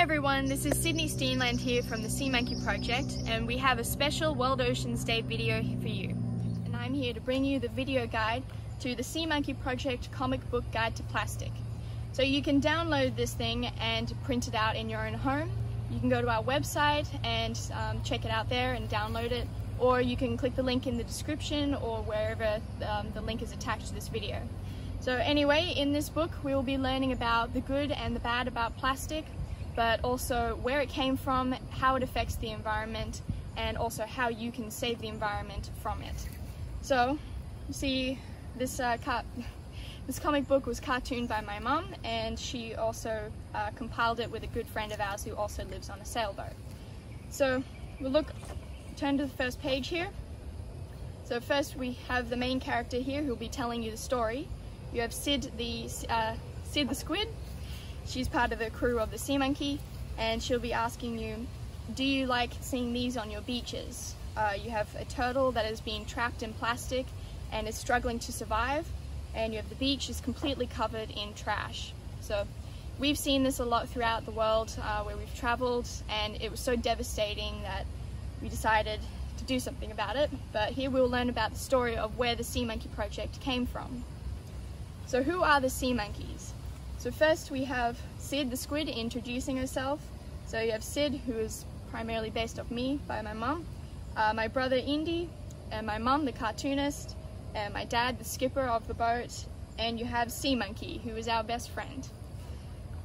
Hi everyone, this is Sydney Steenland here from the Sea Monkey Project, and we have a special World Oceans Day video for you. And I'm here to bring you the video guide to the Sea Monkey Project comic book guide to plastic. So you can download this thing and print it out in your own home. You can go to our website and check it out there and download it, or you can click the link in the description or wherever the link is attached to this video. So anyway, in this book we will be learning about the good and the bad about plastic, but also where it came from, how it affects the environment, and also how you can save the environment from it. So, you see, this comic book was cartooned by my mum, and she also compiled it with a good friend of ours who also lives on a sailboat. So, we'll turn to the first page here. So first we have the main character here who'll be telling you the story. You have Sid the squid. She's part of the crew of the Sea Monkey, and she'll be asking you, do you like seeing these on your beaches? You have a turtle that is being trapped in plastic and is struggling to survive, and you have the beach is completely covered in trash. So we've seen this a lot throughout the world where we've traveled, and it was so devastating that we decided to do something about it. But here we'll learn about the story of where the Sea Monkey Project came from. So who are the Sea Monkeys? So first we have Sid the squid introducing herself. So you have Sid, who is primarily based off me by my mum, my brother Indy, and my mum, the cartoonist, and my dad, the skipper of the boat, and you have Sea Monkey, who is our best friend.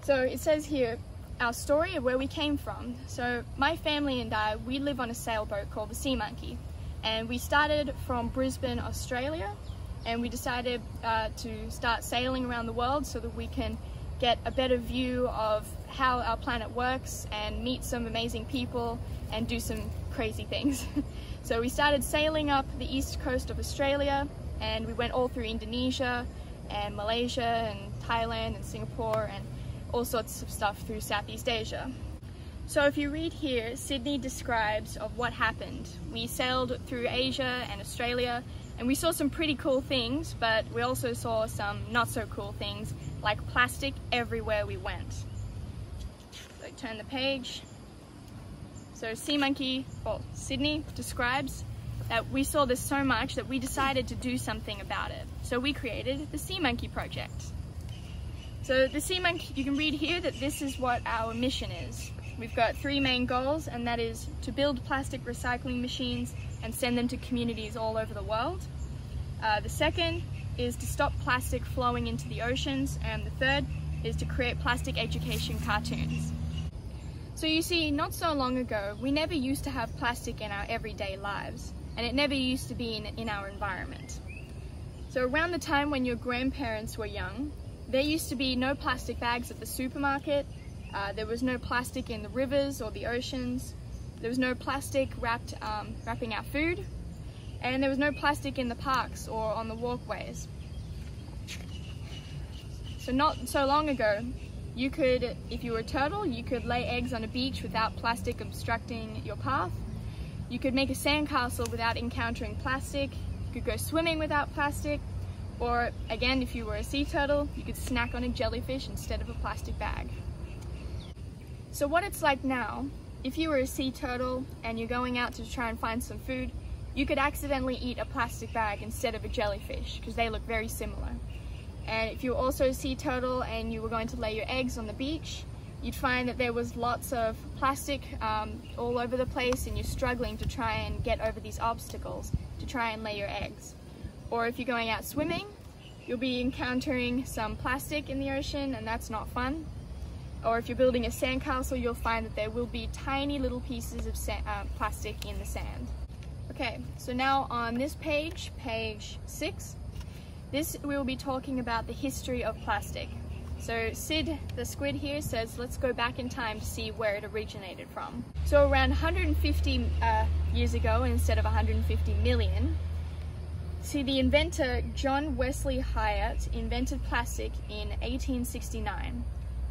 So it says here, our story of where we came from. So my family and I, we live on a sailboat called the Sea Monkey, and we started from Brisbane, Australia, and we decided to start sailing around the world so that we can get a better view of how our planet works and meet some amazing people and do some crazy things. So we started sailing up the east coast of Australia, and we went all through Indonesia and Malaysia and Thailand and Singapore and all sorts of stuff through Southeast Asia. So if you read here, Sydney describes of what happened. We sailed through Asia and Australia, and we saw some pretty cool things, but we also saw some not so cool things, like plastic everywhere we went. So turn the page. So Sydney describes that we saw this so much that we decided to do something about it. So we created the Sea Monkey Project. So the Sea Monkey, you can read here that this is what our mission is. We've got 3 main goals, and that is to build plastic recycling machines and send them to communities all over the world. The second is to stop plastic flowing into the oceans, and the third is to create plastic education cartoons. So you see, not so long ago, we never used to have plastic in our everyday lives, and it never used to be in our environment. So around the time when your grandparents were young, there used to be no plastic bags at the supermarket. There was no plastic in the rivers or the oceans. There was no plastic wrapping our food. And there was no plastic in the parks or on the walkways. So not so long ago, you could, if you were a turtle, you could lay eggs on a beach without plastic obstructing your path. You could make a sandcastle without encountering plastic. You could go swimming without plastic. Or again, if you were a sea turtle, you could snack on a jellyfish instead of a plastic bag. So what it's like now, if you were a sea turtle and you're going out to try and find some food, you could accidentally eat a plastic bag instead of a jellyfish, because they look very similar. And if you were also a sea turtle and you were going to lay your eggs on the beach, you'd find that there was lots of plastic all over the place, and you're struggling to try and get over these obstacles to try and lay your eggs. Or if you're going out swimming, you'll be encountering some plastic in the ocean, and that's not fun. Or if you're building a sandcastle, you'll find that there will be tiny little pieces of plastic in the sand. Okay, so now on this page, page 6, we will be talking about the history of plastic. So Sid the squid here says, let's go back in time to see where it originated from. So around 150 years ago, instead of 150 million, see, the inventor John Wesley Hyatt invented plastic in 1869.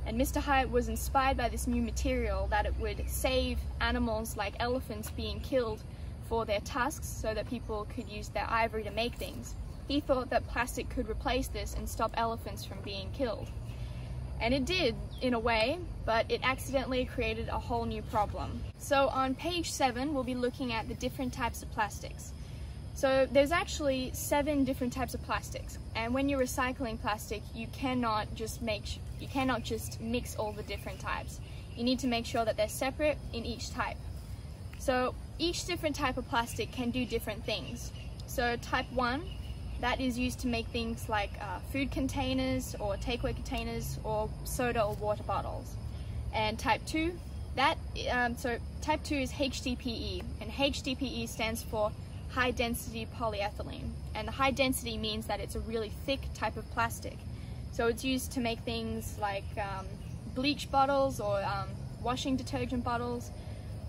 And Mr. Hyatt was inspired by this new material that it would save animals like elephants being killed for their tusks so that people could use their ivory to make things. He thought that plastic could replace this and stop elephants from being killed. And it did, in a way, but it accidentally created a whole new problem. So on page 7, we'll be looking at the different types of plastics. So there's actually 7 different types of plastics, and when you're recycling plastic, you cannot just mix all the different types. You need to make sure that they're separate in each type. So each different type of plastic can do different things. So type 1, that is used to make things like food containers or takeaway containers or soda or water bottles. And type 2, type 2 is Hdpe, and Hdpe stands for high density polyethylene. And the high density means that it's a really thick type of plastic. So it's used to make things like bleach bottles or washing detergent bottles,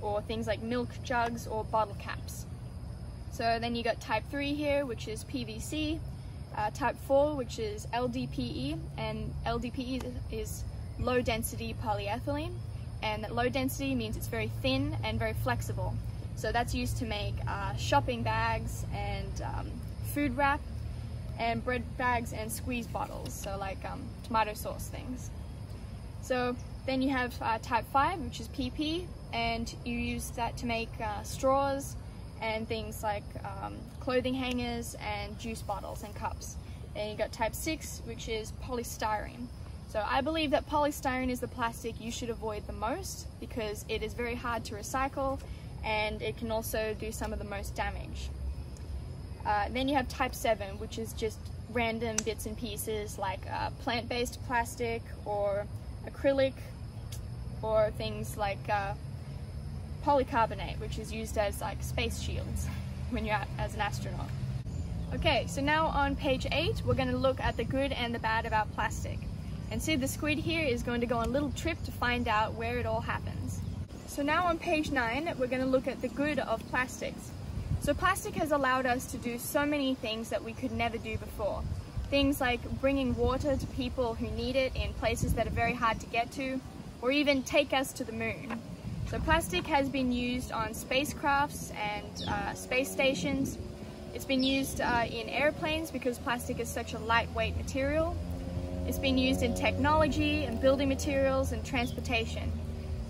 or things like milk jugs or bottle caps. So then you got type 3 here, which is PVC, type 4, which is Ldpe, and Ldpe is low density polyethylene, and that low density means it's very thin and very flexible. So that's used to make shopping bags and food wrap and bread bags and squeeze bottles, so like tomato sauce things. So then you have type 5, which is PP, and you use that to make straws and things like clothing hangers and juice bottles and cups. And you got type 6, which is polystyrene. So I believe that polystyrene is the plastic you should avoid the most because it is very hard to recycle and it can also do some of the most damage. Then you have type 7, which is just random bits and pieces like plant-based plastic or acrylic, or things like polycarbonate, which is used as like space shields when you're out as an astronaut. Okay, so now on page 8, we're going to look at the good and the bad about plastic. And Sid the squid here is going to go on a little trip to find out where it all happens. So now on page 9, we're going to look at the good of plastics. So plastic has allowed us to do so many things that we could never do before. Things like bringing water to people who need it in places that are very hard to get to, or even take us to the moon. So plastic has been used on spacecrafts and space stations. It's been used in airplanes because plastic is such a lightweight material. It's been used in technology and building materials and transportation.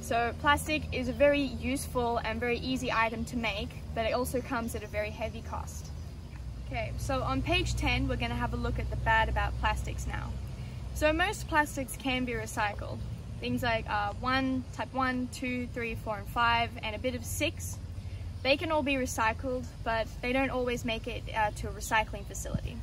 So plastic is a very useful and very easy item to make, but it also comes at a very heavy cost. Okay, so on page 10, we're going to have a look at the bad about plastics now. So most plastics can be recycled. Things like type 1, 2, 3, 4, and 5, and a bit of 6. They can all be recycled, but they don't always make it to a recycling facility.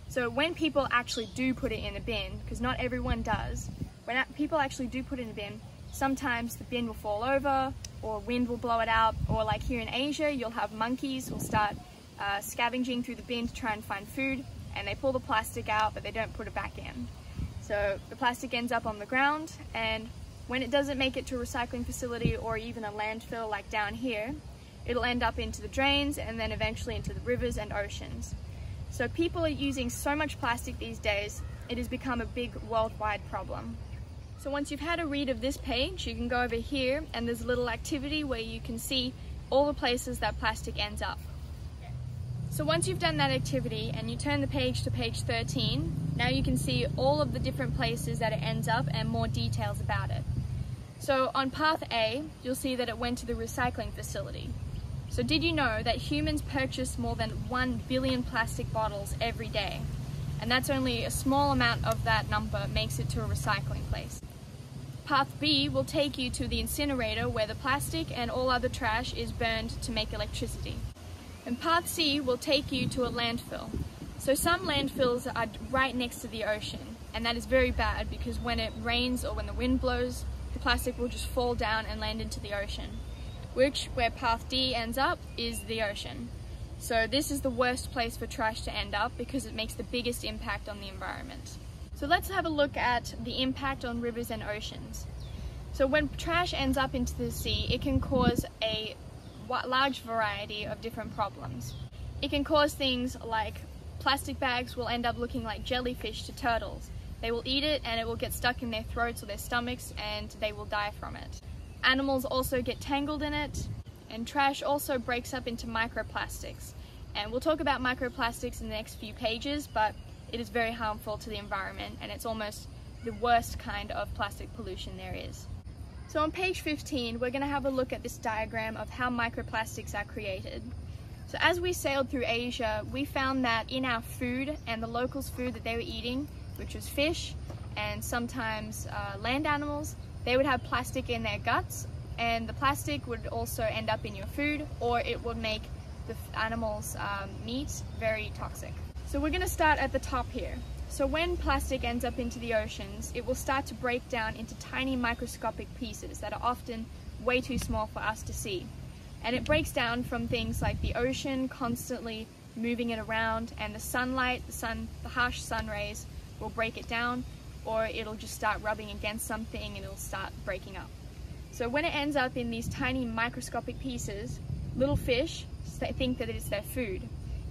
So when people actually do put it in a bin, because not everyone does, when people actually do put it in a bin, sometimes the bin will fall over, or wind will blow it out, or like here in Asia, you'll have monkeys who'll start scavenging through the bin to try and find food, and they pull the plastic out, but they don't put it back in. So the plastic ends up on the ground, and when it doesn't make it to a recycling facility or even a landfill like down here, it'll end up into the drains and then eventually into the rivers and oceans. So people are using so much plastic these days, it has become a big worldwide problem. So once you've had a read of this page, you can go over here and there's a little activity where you can see all the places that plastic ends up. So once you've done that activity and you turn the page to page 13, now you can see all of the different places that it ends up and more details about it. So on path A, you'll see that it went to the recycling facility. So did you know that humans purchase more than 1 billion plastic bottles every day? And that's only a small amount of that number makes it to a recycling place. Path B will take you to the incinerator where the plastic and all other trash is burned to make electricity. And path C will take you to a landfill. So some landfills are right next to the ocean, and that is very bad because when it rains or when the wind blows, the plastic will just fall down and land into the ocean, where path D ends up is the ocean. So this is the worst place for trash to end up because it makes the biggest impact on the environment. So let's have a look at the impact on rivers and oceans. So when trash ends up into the sea, it can cause a large variety of different problems. It can cause things like plastic bags will end up looking like jellyfish to turtles. They will eat it and it will get stuck in their throats or their stomachs and they will die from it. Animals also get tangled in it, and trash also breaks up into microplastics. And we'll talk about microplastics in the next few pages, but it is very harmful to the environment and it's almost the worst kind of plastic pollution there is. So on page 15, we're going to have a look at this diagram of how microplastics are created. So as we sailed through Asia, we found that in our food and the locals' food that they were eating, which was fish and sometimes land animals, they would have plastic in their guts, and the plastic would also end up in your food, or it would make the animals' meat very toxic. So we're going to start at the top here. So when plastic ends up into the oceans, it will start to break down into tiny microscopic pieces that are often way too small for us to see. And it breaks down from things like the ocean constantly moving it around, and the sunlight, the harsh sun rays will break it down, or it'll just start rubbing against something and it'll start breaking up. So when it ends up in these tiny microscopic pieces, little fish think that it is their food,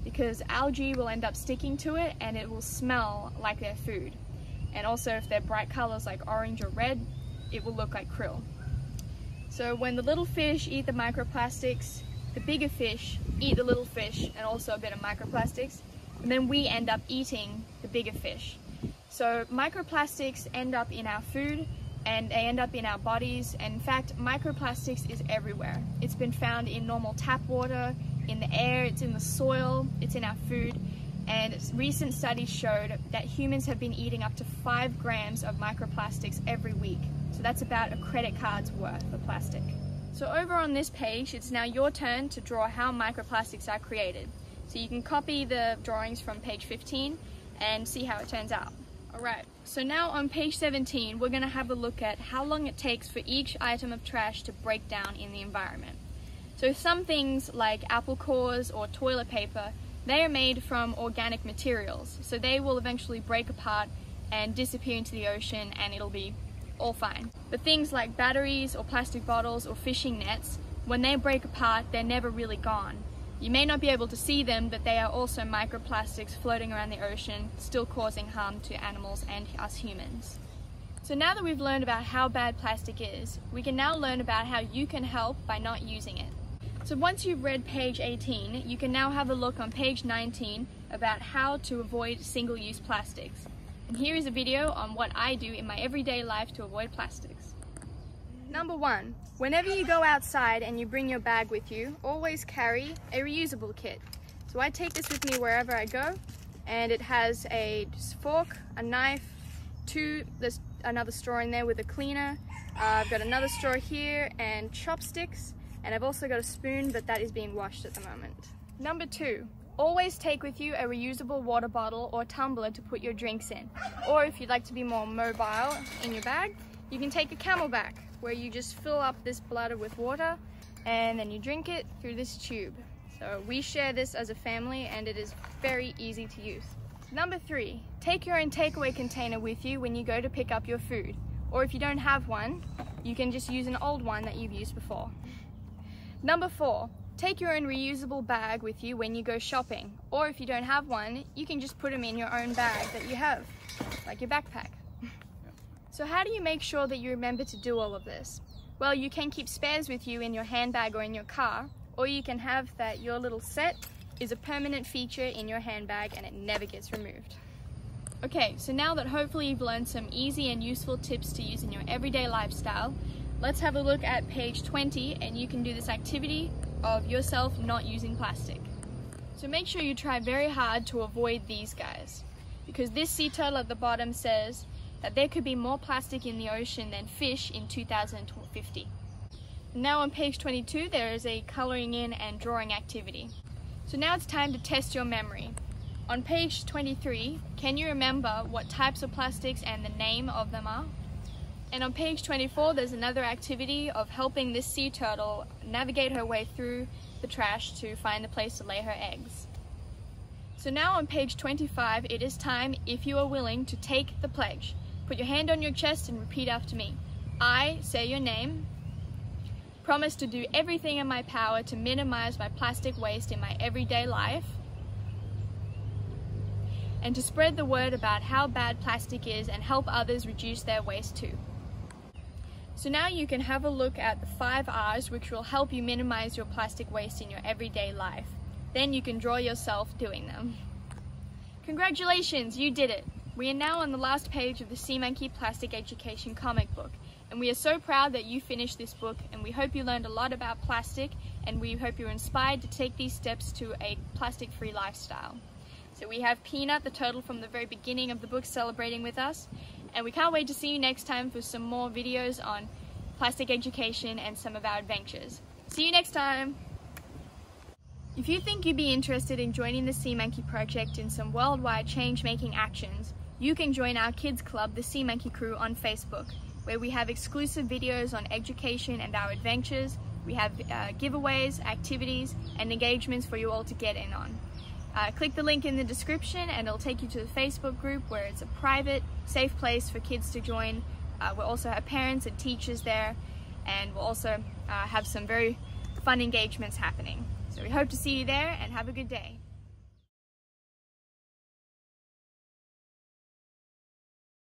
because algae will end up sticking to it and it will smell like their food. And also if they're bright colors like orange or red, it will look like krill. So when the little fish eat the microplastics, the bigger fish eat the little fish and also a bit of microplastics, and then we end up eating the bigger fish. So microplastics end up in our food and they end up in our bodies, and in fact microplastics is everywhere. It's been found in normal tap water, in the air, it's in the soil, it's in our food, and recent studies showed that humans have been eating up to 5 grams of microplastics every week. So that's about a credit card's worth of plastic. So over on this page, it's now your turn to draw how microplastics are created. So you can copy the drawings from page 15 and see how it turns out. Alright, so now on page 17, we're going to have a look at how long it takes for each item of trash to break down in the environment. So some things like apple cores or toilet paper, they are made from organic materials, so they will eventually break apart and disappear into the ocean and it'll be all fine. But things like batteries or plastic bottles or fishing nets, when they break apart, they're never really gone. You may not be able to see them, but they are also microplastics floating around the ocean, still causing harm to animals and us humans. So now that we've learned about how bad plastic is, we can now learn about how you can help by not using it. So once you've read page 18, you can now have a look on page 19 about how to avoid single-use plastics. And here is a video on what I do in my everyday life to avoid plastics. Number 1, whenever you go outside and you bring your bag with you, always carry a reusable kit. So I take this with me wherever I go, and it has a fork, a knife, there's another straw in there with a cleaner, I've got another straw here and chopsticks, and I've also got a spoon, but that is being washed at the moment. Number 2, always take with you a reusable water bottle or tumbler to put your drinks in. Or if you'd like to be more mobile in your bag, you can take a camelback, where you just fill up this bladder with water and then you drink it through this tube. So we share this as a family and it is very easy to use. Number 3, take your own takeaway container with you when you go to pick up your food. Or if you don't have one, you can just use an old one that you've used before. Number 4, take your own reusable bag with you when you go shopping. Or if you don't have one, you can just put them in your own bag that you have, like your backpack. So how do you make sure that you remember to do all of this? Well, you can keep spares with you in your handbag or in your car, or you can have that your little set is a permanent feature in your handbag and it never gets removed. Okay, so now that hopefully you've learned some easy and useful tips to use in your everyday lifestyle, let's have a look at page 20 and you can do this activity of yourself not using plastic. So make sure you try very hard to avoid these guys, because this sea turtle at the bottom says that there could be more plastic in the ocean than fish in 2050. Now on page 22 there is a colouring in and drawing activity. So now it's time to test your memory. On page 23, can you remember what types of plastics and the name of them are? And on page 24 there's another activity of helping this sea turtle navigate her way through the trash to find a place to lay her eggs. So now on page 25 it is time, if you are willing, to take the pledge. Put your hand on your chest and repeat after me. I say your name. Promise to do everything in my power to minimize my plastic waste in my everyday life. And to spread the word about how bad plastic is and help others reduce their waste too. So now you can have a look at the 5 R's which will help you minimize your plastic waste in your everyday life. Then you can draw yourself doing them. Congratulations, you did it! We are now on the last page of the Sea Monkey Plastic Education comic book, and we are so proud that you finished this book, and we hope you learned a lot about plastic, and we hope you're inspired to take these steps to a plastic-free lifestyle. So we have Peanut, the turtle from the very beginning of the book, celebrating with us, and we can't wait to see you next time for some more videos on plastic education and some of our adventures. See you next time! If you think you'd be interested in joining the Sea Monkey Project in some worldwide change-making actions, you can join our kids club, the Sea Monkey Crew, on Facebook, where we have exclusive videos on education and our adventures. We have giveaways, activities, and engagements for you all to get in on. Click the link in the description and it'll take you to the Facebook group, where it's a private, safe place for kids to join. We'll also have parents and teachers there, and we'll also have some very fun engagements happening. So we hope to see you there, and have a good day.